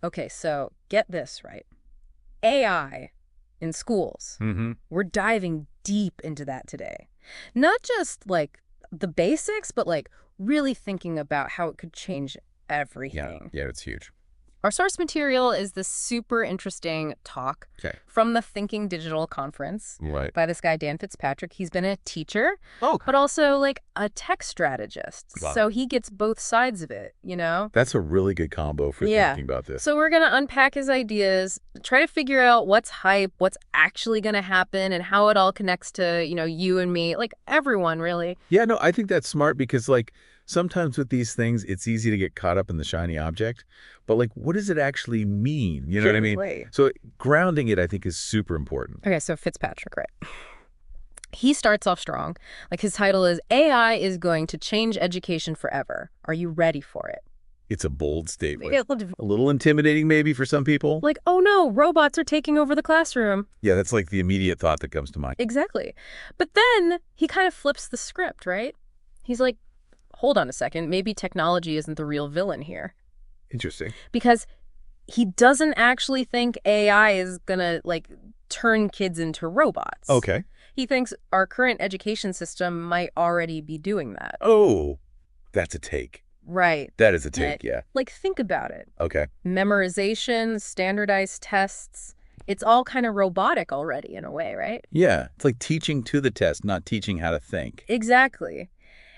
Okay, so get this right. AI in schools. Mm-hmm. We're diving deep into that today. Not just like the basics, but like really thinking about how it could change Yeah, everything. yeah, it's huge. Our source material is this super interesting talk Okay. from the Thinking Digital conference Right. by this guy, Dan Fitzpatrick. He's been a teacher, Oh, but also like a tech strategist. got it. So he gets both sides of it, you know? That's a really good combo for Yeah. thinking about this. So we're going to unpack his ideas, try to figure out what's hype, what's actually going to happen, and how it all connects to, you and me, like everyone, really. Yeah, no, I think that's smart because, like, sometimes with these things, it's easy to get caught up in the shiny object. But, like, what does it actually mean? You know what I mean? Exactly. So grounding it, I think, is super important. Okay, so Fitzpatrick, right? He starts off strong. Like his title is AI is going to change education forever. Are you ready for it? It's a bold statement. Yeah, A little intimidating, maybe, for some people. like, oh no, robots are taking over the classroom. Yeah, that's like the immediate thought that comes to mind. Exactly. But then he kind of flips the script, right? He's like, hold on a second, maybe technology isn't the real villain here. Interesting. Because he doesn't actually think AI is gonna, like, turn kids into robots. Okay. He thinks our current education system might already be doing that. Oh, that's a take. Right. That is a take, yeah. Like, think about it. Okay. Memorization, standardized tests, it's all kind of robotic already in a way, right? Yeah, it's like teaching to the test, not teaching how to think. Exactly.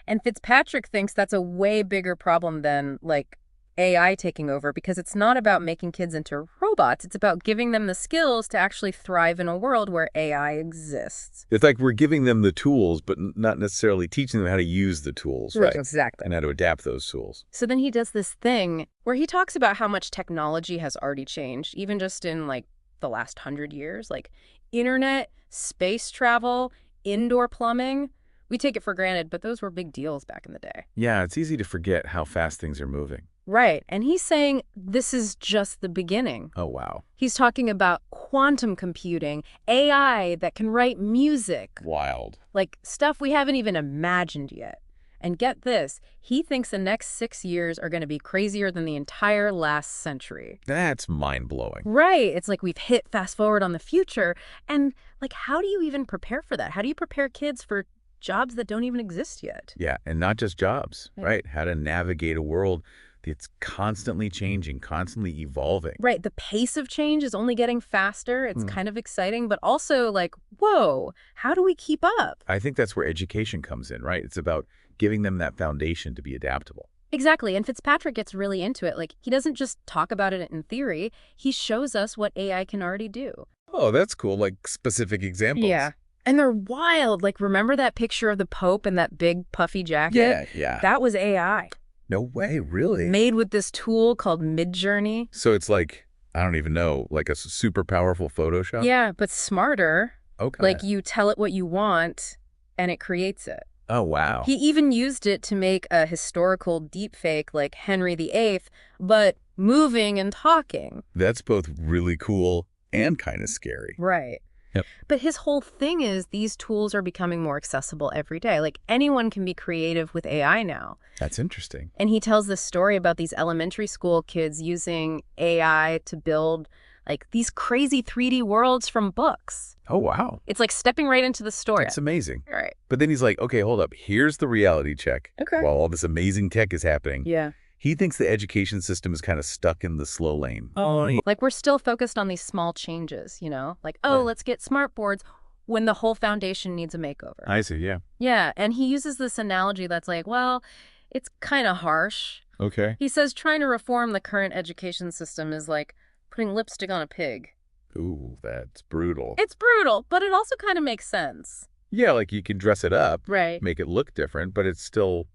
And Fitzpatrick thinks that's a way bigger problem than, like, AI taking over, because it's not about making kids into robots. It's about giving them the skills to actually thrive in a world where AI exists. It's like we're giving them the tools, but not necessarily teaching them how to use the tools, right? Exactly. And how to adapt those tools. So then he does this thing where he talks about how much technology has already changed, even just in, like, the last 100 years. Like, internet, space travel, indoor plumbing. We take it for granted, but those were big deals back in the day. Yeah, it's easy to forget how fast things are moving. Right. And he's saying this is just the beginning. Oh, wow. He's talking about quantum computing, AI that can write music, Wild. like stuff we haven't even imagined yet. And get this, he thinks the next 6 years are going to be crazier than the entire last century. That's mind-blowing. Right. It's like we've hit fast forward on the future. And, like, how do you even prepare for that? How do you prepare kids for jobs that don't even exist yet? Yeah, and not just jobs, Yeah. right? How to navigate a world that's constantly changing, constantly evolving. Right. The pace of change is only getting faster. It's kind of exciting, but also like, whoa, how do we keep up? I think that's where education comes in, right? It's about giving them that foundation to be adaptable. Exactly. And Fitzpatrick gets really into it. Like, he doesn't just talk about it in theory. He shows us what AI can already do. Oh, that's cool. Like specific examples. Yeah. And they're wild. Like, remember that picture of the Pope in that big puffy jacket? Yeah, yeah. That was AI. No way, really? Made with this tool called Midjourney. So it's like, I don't even know, like a super powerful Photoshop? Yeah, but smarter. Okay. Like, you tell it what you want, and it creates it. Oh, wow. He even used it to make a historical deepfake like Henry VIII, but moving and talking. That's both really cool and kind of scary. Right. Yep. But his whole thing is these tools are becoming more accessible every day. Like, anyone can be creative with AI now. That's interesting. And he tells this story about these elementary school kids using AI to build like these crazy 3D worlds from books. Oh, wow. It's like stepping right into the story. That's amazing. All right. But then he's like, okay, hold up. Here's the reality check. Okay. While all this amazing tech is happening, Yeah. he thinks the education system is kind of stuck in the slow lane. Oh, like, we're still focused on these small changes, like, oh, Right. let's get smart boards when the whole foundation needs a makeover. I see, yeah. Yeah, and he uses this analogy that's like, well, it's kind of harsh. Okay. He says trying to reform the current education system is like putting lipstick on a pig. Ooh, that's brutal. It's brutal, but it also kind of makes sense. Yeah, like you can dress it up, Right. make it look different, but it's still,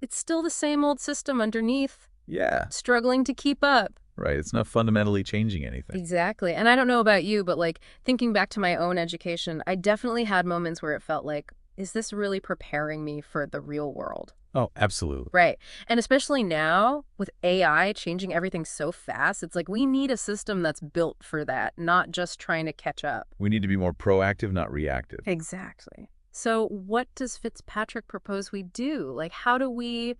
It's still the same old system underneath, yeah, struggling to keep up. right. It's not fundamentally changing anything. Exactly. And I don't know about you, but like thinking back to my own education, I definitely had moments where it felt like, is this really preparing me for the real world? Oh, absolutely. Right. And especially now with AI changing everything so fast, it's like we need a system that's built for that, not just trying to catch up. We need to be more proactive, not reactive. Exactly. So what does Fitzpatrick propose we do? Like, how do we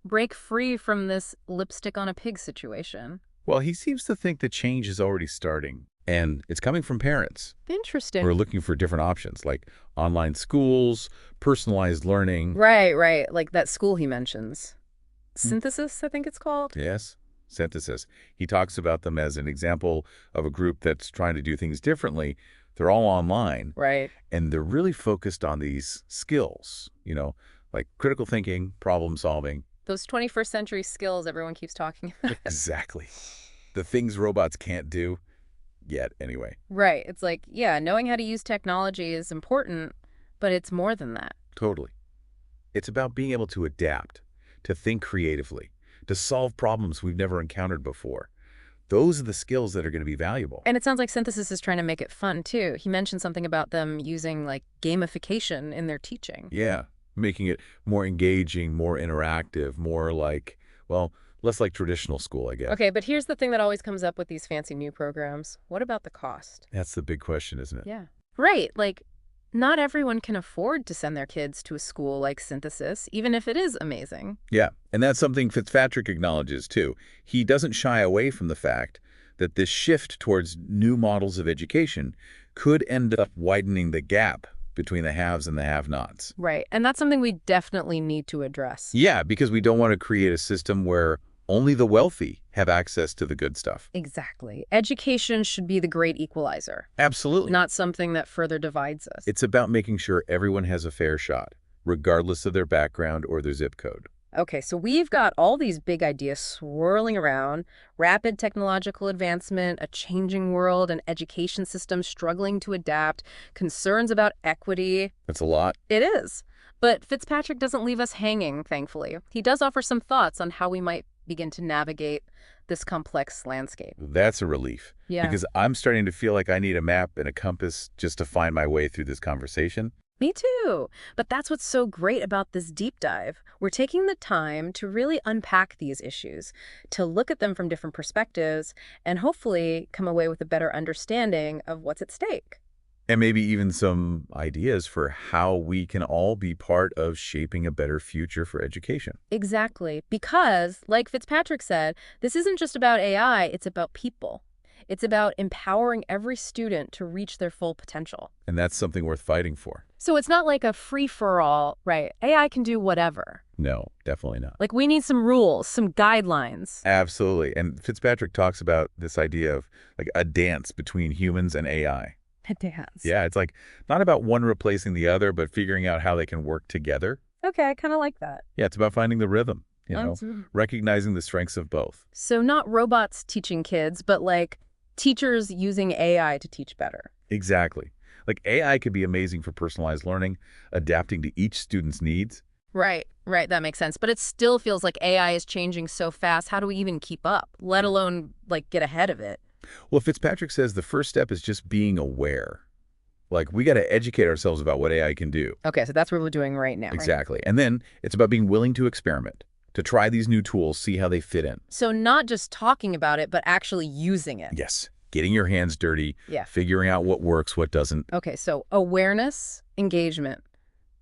break free from this lipstick on a pig situation? Well, he seems to think the change is already starting, and it's coming from parents who Interesting. are looking for different options, like online schools, personalized learning. Right, right. Like that school he mentions. Mm, Synthesis, I think it's called. yes, synthesis. He talks about them as an example of a group that's trying to do things differently. They're all online, Right. and they're really focused on these skills, like critical thinking, problem solving. Those 21st century skills everyone keeps talking about. Exactly. The things robots can't do yet, anyway. Right. It's like, yeah, knowing how to use technology is important, but it's more than that. Totally. It's about being able to adapt, to think creatively, to solve problems we've never encountered before. Those are the skills that are going to be valuable. And it sounds like Synthesis is trying to make it fun, too. He mentioned something about them using, like, gamification in their teaching. Yeah, making it more engaging, more interactive, more like, well, less like traditional school, I guess. Okay, but here's the thing that always comes up with these fancy new programs. What about the cost? That's the big question, isn't it? Yeah. Right. Like, not everyone can afford to send their kids to a school like Synthesis, even if it is amazing. Yeah, and that's something Fitzpatrick acknowledges, too. He doesn't shy away from the fact that this shift towards new models of education could end up widening the gap between the haves and the have-nots. Right. And that's something we definitely need to address. Yeah, because we don't want to create a system where only the wealthy have access to the good stuff. Exactly. Education should be the great equalizer, Absolutely. not something that further divides us. It's about making sure everyone has a fair shot, regardless of their background or their zip code. Okay, so we've got all these big ideas swirling around: rapid technological advancement, a changing world, an education system struggling to adapt, concerns about equity. That's a lot. It is. But Fitzpatrick doesn't leave us hanging, thankfully. He does offer some thoughts on how we might begin to navigate this complex landscape. That's a relief. Yeah. Because I'm starting to feel like I need a map and a compass just to find my way through this conversation. Me too. But that's what's so great about this deep dive. We're taking the time to really unpack these issues, to look at them from different perspectives, and hopefully come away with a better understanding of what's at stake. And maybe even some ideas for how we can all be part of shaping a better future for education. Exactly. Because, like Fitzpatrick said, this isn't just about AI, it's about people. It's about empowering every student to reach their full potential. And that's something worth fighting for. So it's not like a free-for-all, right? AI can do whatever. No, definitely not. Like, we need some rules, some guidelines. Absolutely. And Fitzpatrick talks about this idea of like a dance between humans and AI. A dance. Yeah, it's like not about one replacing the other, but figuring out how they can work together. Okay, I kind of like that. Yeah, it's about finding the rhythm, Absolutely. recognizing the strengths of both. So not robots teaching kids, but like teachers using AI to teach better. Exactly. Like AI could be amazing for personalized learning, adapting to each student's needs. Right, right. That makes sense. But it still feels like AI is changing so fast. How do we even keep up, let alone like get ahead of it? Well, Fitzpatrick says the first step is just being aware. Like, we got to educate ourselves about what AI can do. Okay, so that's what we're doing right now. Right? Exactly. And then it's about being willing to experiment, to try these new tools, see how they fit in. So not just talking about it, but actually using it. Yes. Getting your hands dirty, Yeah. figuring out what works, what doesn't. Okay, so awareness, engagement,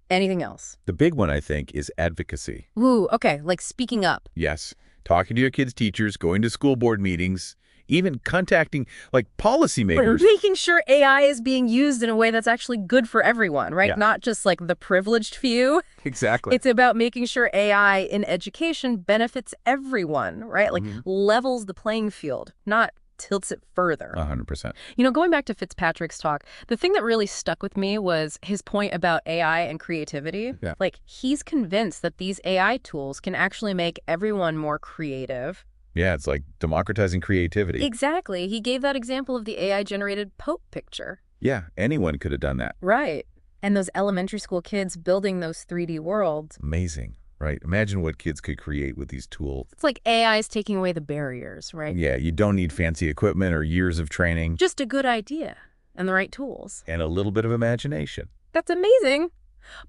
anything else? The big one, I think, is advocacy. Ooh, okay, like speaking up. Yes. Talking to your kids' teachers, going to school board meetings, even contacting, like, policymakers. Making sure AI is being used in a way that's actually good for everyone, right? Yeah. Not just like the privileged few. Exactly. It's about making sure AI in education benefits everyone, right? Like levels the playing field, not tilts it further. 100%. Going back to Fitzpatrick's talk, the thing that really stuck with me was his point about AI and creativity. Yeah. Like, he's convinced that these AI tools can actually make everyone more creative. Yeah, it's like democratizing creativity. Exactly. He gave that example of the AI-generated Pope picture. Yeah, anyone could have done that. Right. And those elementary school kids building those 3D worlds. Amazing, right? Imagine what kids could create with these tools. It's like AI is taking away the barriers, right? Yeah, you don't need fancy equipment or years of training. Just a good idea and the right tools. And a little bit of imagination. That's amazing.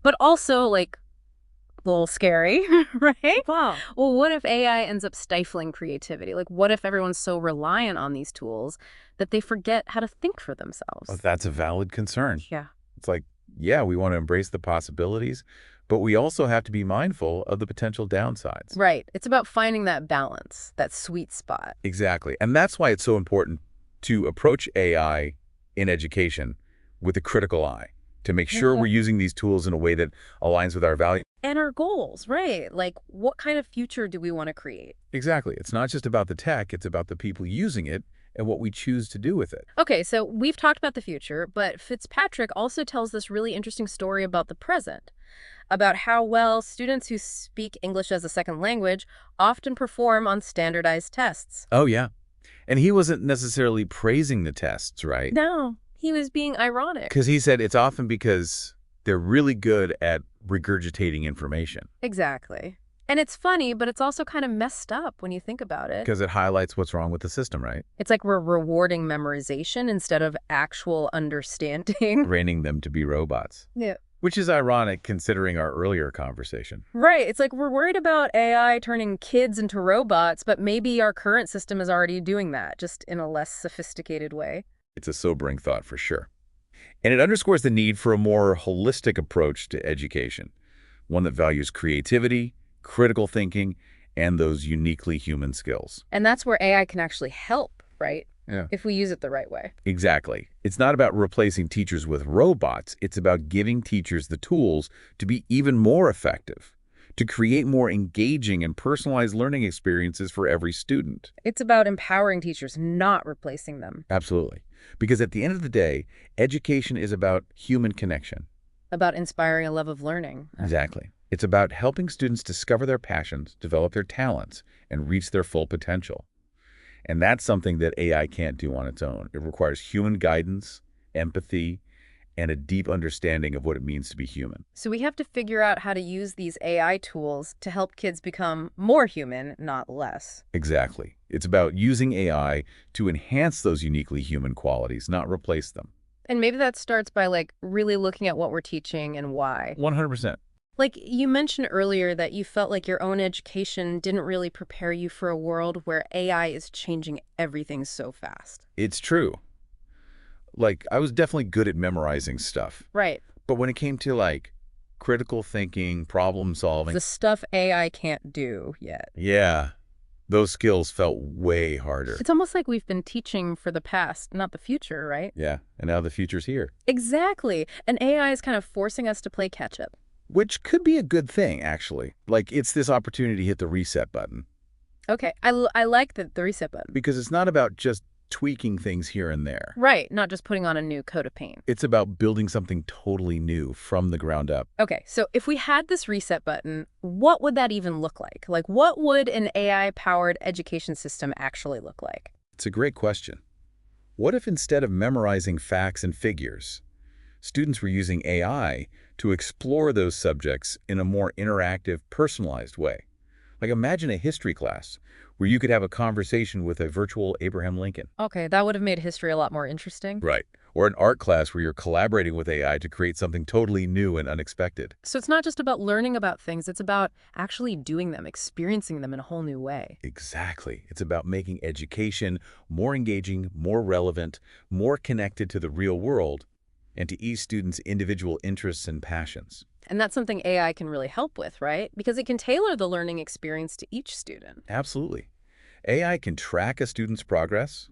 But also, like, a little scary, right? Wow. Well, what if AI ends up stifling creativity? Like, what if everyone's so reliant on these tools that they forget how to think for themselves? Well, that's a valid concern. Yeah. It's like, yeah, we want to embrace the possibilities, But we also have to be mindful of the potential downsides. Right. It's about finding that balance, that sweet spot. Exactly. And that's why it's so important to approach AI in education with a critical eye, to make sure we're using these tools in a way that aligns with our values. And our goals, right? Like, what kind of future do we want to create? Exactly. It's not just about the tech, it's about the people using it and what we choose to do with it. Okay, so we've talked about the future, but Fitzpatrick also tells this really interesting story about the present, about how well students who speak English as a second language often perform on standardized tests. Oh, yeah. And he wasn't necessarily praising the tests, right? No, he was being ironic. Because he said it's often because they're really good at regurgitating information. Exactly. And it's funny, but it's also kind of messed up when you think about it. Because it highlights what's wrong with the system, right? It's like we're rewarding memorization instead of actual understanding. Training them to be robots. Yeah. Which is ironic considering our earlier conversation. Right. It's like we're worried about AI turning kids into robots, but maybe our current system is already doing that, just in a less sophisticated way. It's a sobering thought for sure. And it underscores the need for a more holistic approach to education, one that values creativity, critical thinking, and those uniquely human skills. And that's where AI can actually help, right? Yeah. If we use it the right way. Exactly. It's not about replacing teachers with robots. It's about giving teachers the tools to be even more effective, to create more engaging and personalized learning experiences for every student. It's about empowering teachers, not replacing them. Absolutely. Because at the end of the day, education is about human connection. About inspiring a love of learning. Exactly. It's about helping students discover their passions, develop their talents, and reach their full potential. And that's something that AI can't do on its own. It requires human guidance, empathy, and a deep understanding of what it means to be human. So we have to figure out how to use these AI tools to help kids become more human, not less. Exactly. It's about using AI to enhance those uniquely human qualities, not replace them. And maybe that starts by like really looking at what we're teaching and why. 100%. Like you mentioned earlier that you felt like your own education didn't really prepare you for a world where AI is changing everything so fast. It's true. Like, I was definitely good at memorizing stuff. Right. But when it came to, like, critical thinking, problem solving, The stuff AI can't do yet. yeah, those skills felt way harder. It's almost like we've been teaching for the past, not the future, right? Yeah, and now the future's here. Exactly. And AI is kind of forcing us to play catch up. Which could be a good thing, actually. Like, it's this opportunity to hit the reset button. Okay, I like the reset button. Because it's not about just tweaking things here and there. Right, not just putting on a new coat of paint. It's about building something totally new from the ground up. Okay, so if we had this reset button, what would that even look like? Like, what would an AI-powered education system actually look like? It's a great question. What if instead of memorizing facts and figures, students were using AI to explore those subjects in a more interactive, personalized way? Like, imagine a history class where you could have a conversation with a virtual Abraham Lincoln. Okay, that would have made history a lot more interesting. Right. Or an art class where you're collaborating with AI to create something totally new and unexpected. So it's not just about learning about things, it's about actually doing them, experiencing them in a whole new way. Exactly. It's about making education more engaging, more relevant, more connected to the real world, and to each student's individual interests and passions. And that's something AI can really help with, right? Because it can tailor the learning experience to each student. Absolutely. AI can track a student's progress,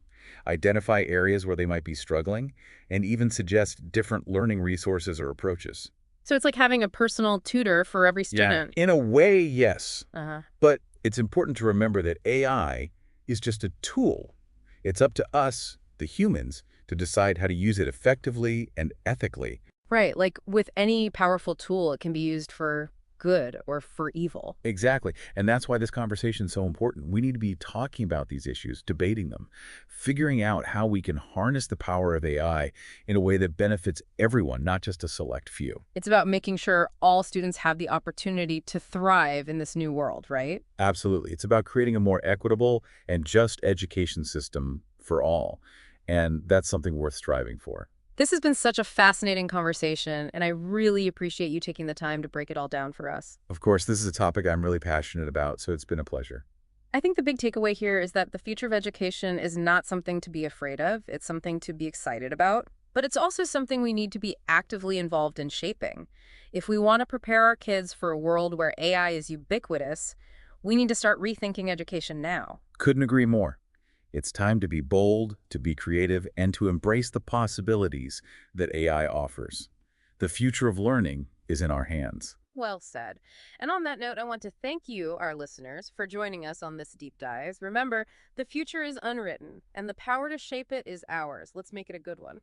identify areas where they might be struggling, and even suggest different learning resources or approaches. So it's like having a personal tutor for every student. In a way, yes. Uh-huh. But it's important to remember that AI is just a tool. It's up to us, the humans, to decide how to use it effectively and ethically. Right, like with any powerful tool, it can be used for good or for evil. Exactly. And that's why this conversation is so important. We need to be talking about these issues, debating them, figuring out how we can harness the power of AI in a way that benefits everyone, not just a select few. It's about making sure all students have the opportunity to thrive in this new world, right? Absolutely. It's about creating a more equitable and just education system for all. And that's something worth striving for. This has been such a fascinating conversation, and I really appreciate you taking the time to break it all down for us. Of course, this is a topic I'm really passionate about, so it's been a pleasure. I think the big takeaway here is that the future of education is not something to be afraid of. It's something to be excited about. but it's also something we need to be actively involved in shaping. If we want to prepare our kids for a world where AI is ubiquitous, we need to start rethinking education now. Couldn't agree more. It's time to be bold, to be creative, and to embrace the possibilities that AI offers. The future of learning is in our hands. Well said. And on that note, I want to thank you, our listeners, for joining us on this deep dive. Remember, the future is unwritten, and the power to shape it is ours. Let's make it a good one.